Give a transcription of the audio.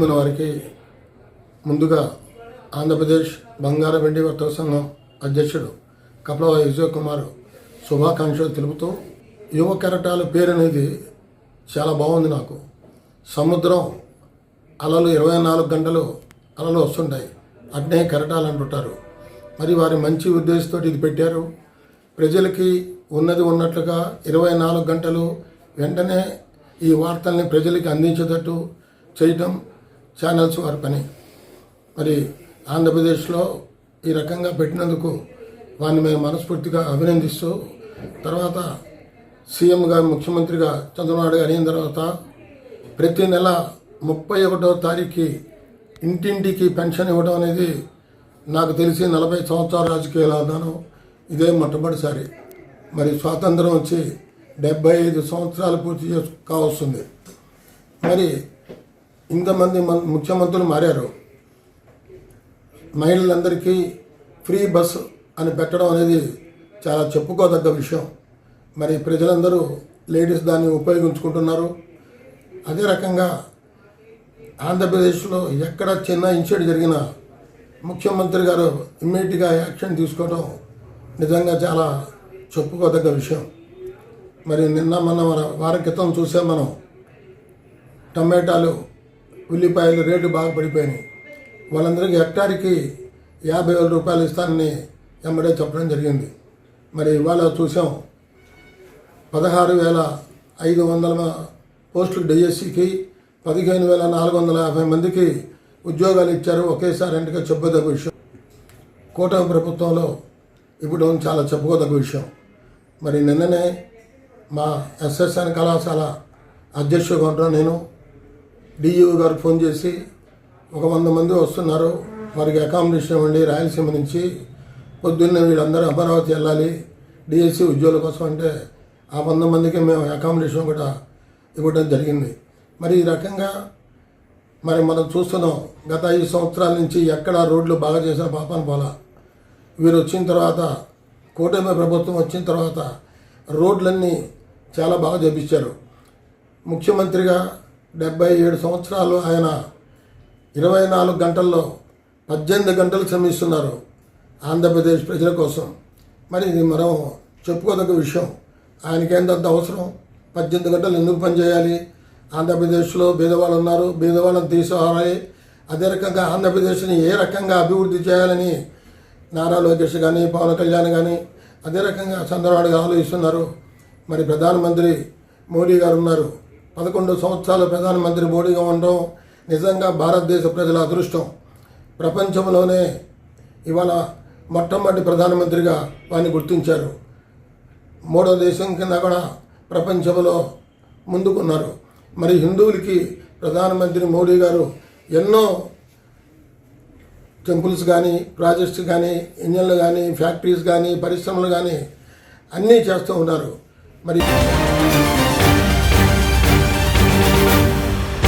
మన వారికి ముందుగా ఆంధ్రప్రదేశ్ బంగారు వెండి వర్తక సంఘం అధ్యక్షుడు కపలవ విజయ్ కుమార్ శుభాకాంక్షలు తెలుపుతూ యువ కెరటాల పేరు అనేది చాలా బాగుంది. నాకు సముద్రం అలలు 24 గంటలు అలలు వస్తుంటాయి, అట్నే కెరటాలు అంటుంటారు. మరి వారి మంచి ఉద్దేశంతో ఇది పెట్టారు. ప్రజలకి ఉన్నది ఉన్నట్లుగా 24 గంటలు వెంటనే ఈ వార్తల్ని ప్రజలకి అందించేటట్టు చేయటం ఛానల్స్ వారి పని. మరి ఆంధ్రప్రదేశ్లో ఈ రకంగా పెట్టినందుకు వారిని మేము మనస్ఫూర్తిగా అభినందిస్తూ, తర్వాత సీఎం గారు ముఖ్యమంత్రిగా చంద్రబాబు గారు అయిన తర్వాత ప్రతి నెల 31వ తారీఖుకి ఇంటింటికి పెన్షన్ ఇవ్వడం అనేది నాకు తెలిసి 40 సంవత్సరాల రాజకీయాలు ఆదాను ఇదే మొట్టమొదటిసారి. మరి స్వాతంత్రం వచ్చి 75 సంవత్సరాలు పూర్తి కావస్తుంది. మరి ఇంతమంది ముఖ్యమంత్రులు మారారు. మహిళలందరికీ ఫ్రీ బస్సు అని పెట్టడం అనేది చాలా చెప్పుకోదగ్గ విషయం. మరి ప్రజలందరూ లేడీస్ దాన్ని ఉపయోగించుకుంటున్నారు. అదే రకంగా ఆంధ్రప్రదేశ్లో ఎక్కడ చిన్న ఇన్సిడెంట్ జరిగినా ముఖ్యమంత్రి గారు ఇమ్మీడియట్గా యాక్షన్ తీసుకోవడం నిజంగా చాలా చెప్పుకోదగ్గ విషయం. మరి నిన్న మన వారం క్రితం చూసాం మనం, టమాటాలు ఉల్లిపాయలు రేటు బాగా పడిపోయినాయి. వాళ్ళందరికీ హెక్టార్కి 50,000 రూపాయలు ఇస్తానని వెంబడే చెప్పడం జరిగింది. మరి ఇవాళ చూసాం 16,500 పోస్టులు డిఎస్సికి 15,450 మందికి ఉద్యోగాలు ఇచ్చారు ఒకేసారి. అంటే చెప్పుకోదగ్గ విషయం. కూటమి ప్రభుత్వంలో ఇప్పుడు చాలా చెప్పుకోదగ్గ విషయం. మరి నిన్ననే మా ఎస్ఎస్ఎన్ కళాశాల అధ్యక్షుడిగా ఉంటాను నేను, డిఈఓ గారు ఫోన్ చేసి 100 మంది వస్తున్నారు, వారికి అకామిడేషన్ ఇవ్వండి రాయలసీమ నుంచి, పొద్దున్నే వీళ్ళందరూ అమరావతి వెళ్ళాలి డిఎస్సి ఉద్యోగుల కోసం అంటే ఆ 100 మందికి మేము అకామిడేషన్ కూడా ఇవ్వడం జరిగింది. మరి ఈ రకంగా మరి మనం చూస్తున్నాం, గత 5 సంవత్సరాల నుంచి ఎక్కడ రోడ్లు బాగా చేసిన పాపన పోలా. వీరు వచ్చిన తర్వాత, కూటమి ప్రభుత్వం వచ్చిన తర్వాత రోడ్లన్నీ చాలా బాగా చేపించారు. ముఖ్యమంత్రిగా 77 సంవత్సరాలు ఆయన 24 గంటల్లో 18 గంటలు శ్రమిస్తున్నారు ఆంధ్రప్రదేశ్ ప్రజల కోసం. మరి ఇది మనం చెప్పుకోదగ్గ విషయం. ఆయనకేంత అవసరం, 18 గంటలు ఎందుకు పనిచేయాలి? ఆంధ్రప్రదేశ్లో బీదవాళ్ళు ఉన్నారు, బీదవాళ్ళని తీసుకోవాలి. అదే రకంగా ఆంధ్రప్రదేశ్ని ఏ రకంగా అభివృద్ధి చేయాలని నారా లోకేష్ కానీ పవన్ కళ్యాణ్ కానీ అదే రకంగా చంద్రబాబు గారు ఆలోచిస్తున్నారు. మరి ప్రధానమంత్రి మోడీ గారు ఉన్నారు. 11 సంవత్సరాలు ప్రధానమంత్రి మోడీగా ఉండడం నిజంగా భారతదేశ ప్రజల అదృష్టం. ప్రపంచంలోనే ఇవాళ మొట్టమొదటి ప్రధానమంత్రిగా వారిని గుర్తించారు. 3వ దేశం కింద కూడా ప్రపంచంలో ముందుకున్నారు. మరి హిందువులకి ప్రధానమంత్రి మోడీ గారు ఎన్నో టెంపుల్స్ కానీ, ప్రాజెక్ట్స్ కానీ, ఇంజన్లు కానీ, ఫ్యాక్టరీస్ కానీ, పరిశ్రమలు కానీ అన్నీ చేస్తూ ఉన్నారు. మరి